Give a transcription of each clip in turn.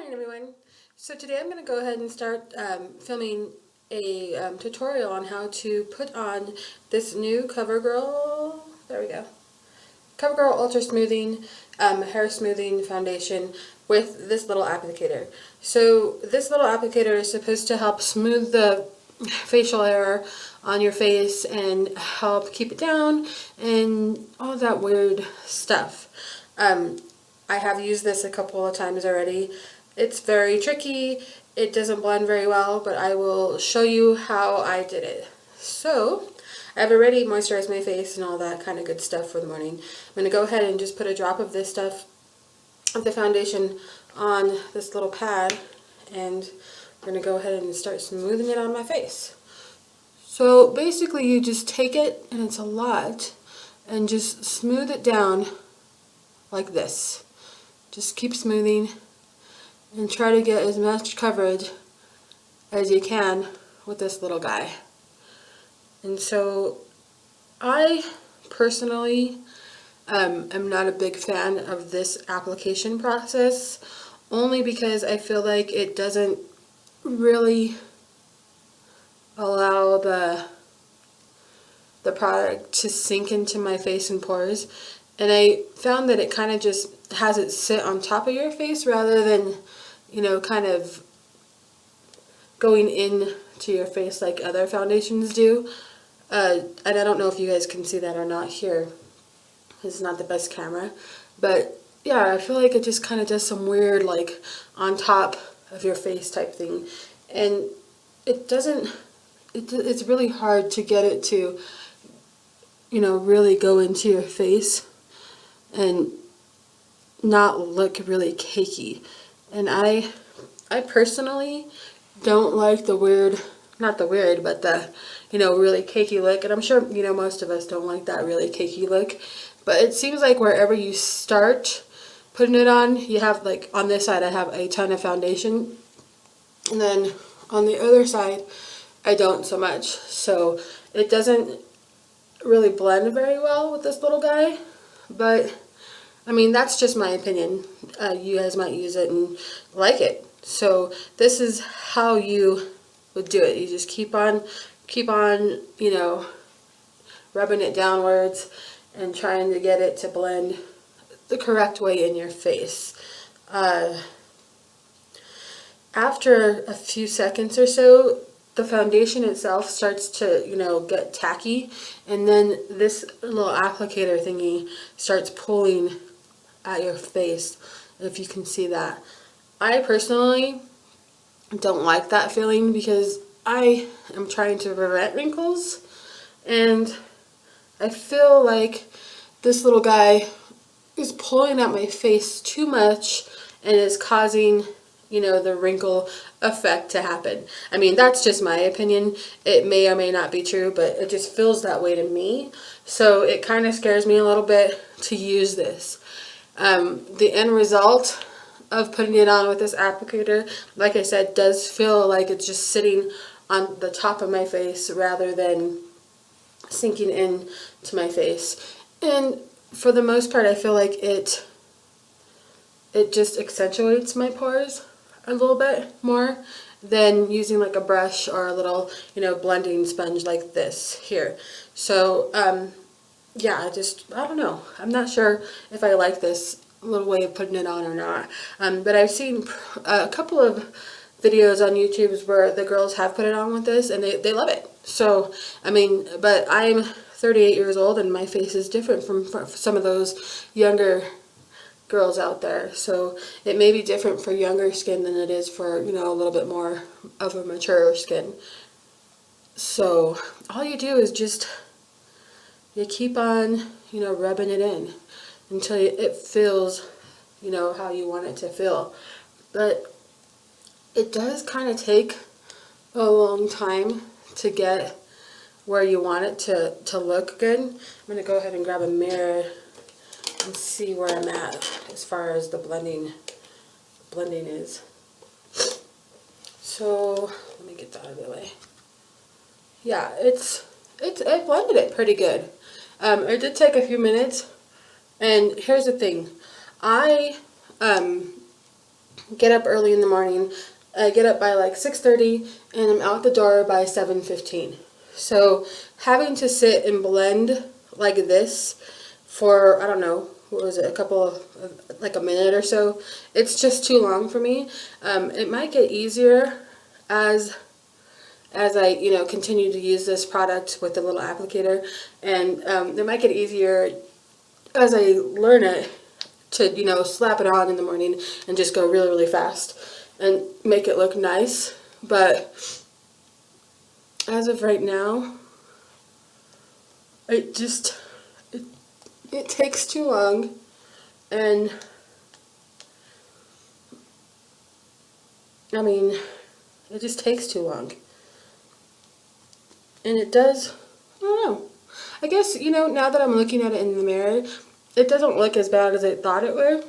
morning, everyone. So today I'm going to go ahead and start filming a tutorial on how to put on this new COVERGIRL, there we go, COVERGIRL Ultra Smoothing Hair Smoothing Foundation with this little applicator. So this little applicator is supposed to help smooth the facial hair on your face and help keep it down and all that weird stuff. I have used this a couple of times already. It's very tricky. It doesn't blend very well, but I will show you how I did it. So, I've already moisturized my face and all that kind of good stuff for the morning. I'm going to go ahead and just put a drop of this stuff, of the foundation, on this little pad, and we're going to go ahead and start smoothing it on my face. So basically you just take it, and it's a lot, and just smooth it down like this. Just keep smoothing and try to get as much coverage as you can with this little guy. And so I personally am not a big fan of this application process, only because I feel like it doesn't really allow the product to sink into my face and pores. And I found that it kind of just has it sit on top of your face rather than, you know, kind of going in to your face like other foundations do. And I don't know if you guys can see that or not here. This is not the best camera. But yeah, I feel like it just kind of does some weird like on top of your face type thing. And it doesn't, it's really hard to get it to, you know, really go into your face and not look really cakey. And I personally don't like the weird, not the weird, but the, you know, really cakey look. And I'm sure, you know, most of us don't like that really cakey look. But it seems like wherever you start putting it on, you have, like, on this side I have a ton of foundation. And then on the other side, I don't so much. So it doesn't really blend very well with this little guy. But I mean, that's just my opinion. You guys might use it and like it. So this is how you would do it. You just keep on, you know, rubbing it downwards and trying to get it to blend the correct way in your face. After a few seconds or so, the foundation itself starts to, you know, get tacky, and then this little applicator thingy starts pulling at your face, if you can see that. I personally don't like that feeling because I am trying to prevent wrinkles, and I feel like this little guy is pulling at my face too much and is causing, you know, the wrinkle effect to happen. I mean, that's just my opinion. It may or may not be true, but it just feels that way to me. So it kind of scares me a little bit to use this. The end result of putting it on with this applicator, like I said, does feel like it's just sitting on the top of my face rather than sinking in to my face. And for the most part, I feel like it just accentuates my pores a little bit more than using like a brush or a little, you know, blending sponge like this here. So yeah, I don't know. I'm not sure if I like this little way of putting it on or not. But I've seen a couple of videos on YouTube where the girls have put it on with this and they love it. So, I mean, but I'm 38 years old and my face is different from some of those younger girls out there. So it may be different for younger skin than it is for, you know, a little bit more of a mature skin. So all you do is just, you keep on, you know, rubbing it in until it feels, you know, how you want it to feel. But it does kind of take a long time to get where you want it to look good. I'm going to go ahead and grab a mirror and see where I'm at as far as the blending is. So let me get that out of the way. Yeah, it blended it pretty good. It did take a few minutes, and here's the thing. I get up early in the morning. I get up by like 6:30 and I'm out the door by 7:15. So having to sit and blend like this for, I don't know, what was it, like a minute or so, it's just too long for me. It might get easier as I, continue to use this product with the little applicator, and it might get easier as I learn it to, slap it on in the morning and just go really, really fast and make it look nice. But as of right now, it just, it takes too long, and I mean, it just takes too long. And it does, I don't know. I guess, now that I'm looking at it in the mirror, it doesn't look as bad as I thought it would.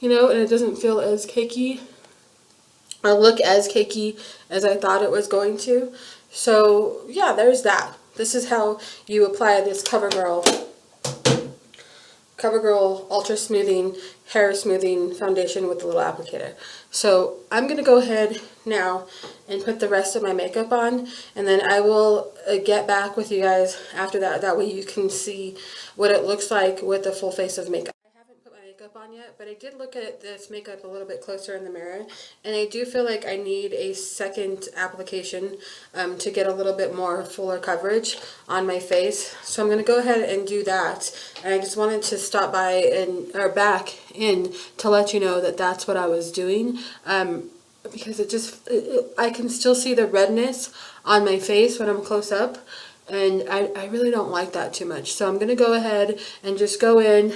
And it doesn't feel as cakey or look as cakey as I thought it was going to. So, yeah, there's that. This is how you apply this CoverGirl Ultra Smoothing Hair Smoothing Foundation with the little applicator. So I'm going to go ahead now and put the rest of my makeup on, and then I will get back with you guys after that. That way you can see what it looks like with a full face of makeup. I haven't put my makeup on yet, but I did look at this makeup a little bit closer in the mirror, and I do feel like I need a second application to get a little bit more fuller coverage on my face. So I'm going to go ahead and do that, and I just wanted to stop by or back in to let you know that that's what I was doing, because I can still see the redness on my face when I'm close up, and I really don't like that too much. So I'm going to go ahead and just go in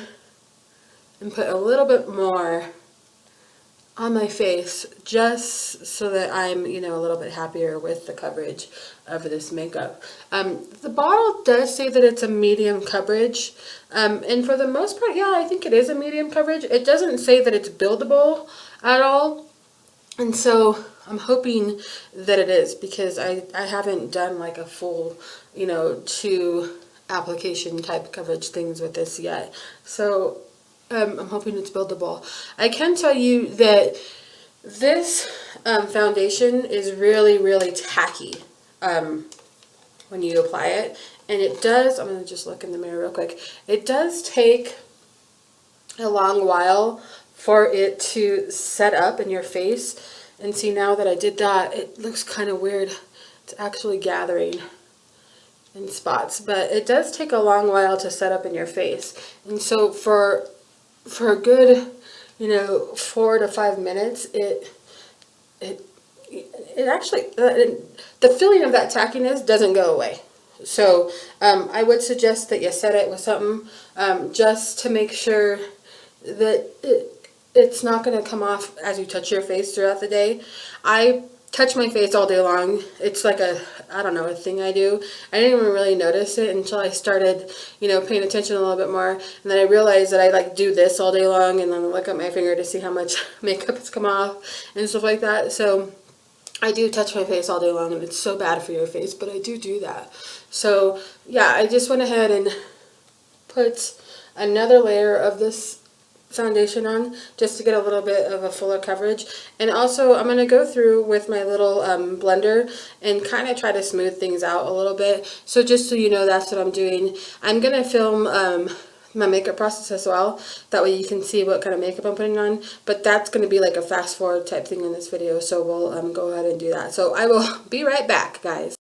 and put a little bit more on my face, just so that I'm, a little bit happier with the coverage of this makeup. The bottle does say that it's a medium coverage, and for the most part, yeah, I think it is a medium coverage. It doesn't say that it's buildable at all, and so I'm hoping that it is, because I haven't done like a full, 2 application type coverage things with this yet. So I'm hoping it's buildable. I can tell you that this foundation is really, really tacky when you apply it. And it does, I'm going to just look in the mirror real quick. It does take a long while for it to set up in your face. And see, now that I did that, it looks kind of weird. It's actually gathering in spots. But it does take a long while to set up in your face. And so for a good, 4 to 5 minutes, it actually, the feeling of that tackiness doesn't go away. So I would suggest that you set it with something just to make sure that it's not going to come off as you touch your face throughout the day. I touch my face all day long. It's like I don't know, a thing I do. I didn't even really notice it until I started, paying attention a little bit more. And then I realized that I like do this all day long, and then look at my finger to see how much makeup has come off and stuff like that. So I do touch my face all day long, and it's so bad for your face, but I do that. So yeah, I just went ahead and put another layer of this foundation on just to get a little bit of a fuller coverage. And also I'm going to go through with my little blender and kind of try to smooth things out a little bit. So just so you know, that's what I'm doing. I'm going to film my makeup process as well. That way you can see what kind of makeup I'm putting on. But that's going to be like a fast forward type thing in this video. So we'll go ahead and do that. So I will be right back, guys.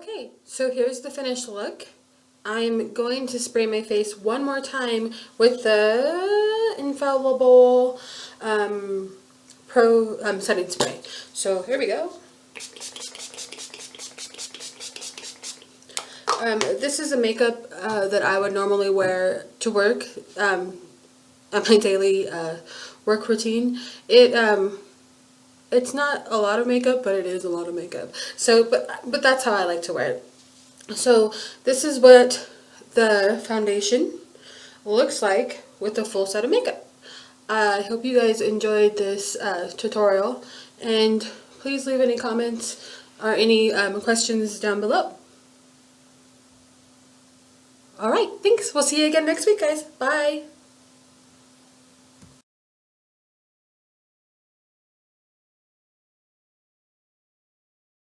Okay, so here's the finished look. I'm going to spray my face one more time with the Infallible setting spray. So here we go. This is a makeup that I would normally wear to work on my daily work routine. It's not a lot of makeup, but it is a lot of makeup. So, but that's how I like to wear it. So this is what the foundation looks like with a full set of makeup. I hope you guys enjoyed this tutorial, and please leave any comments or any questions down below. Alright, thanks. We'll see you again next week, guys. Bye.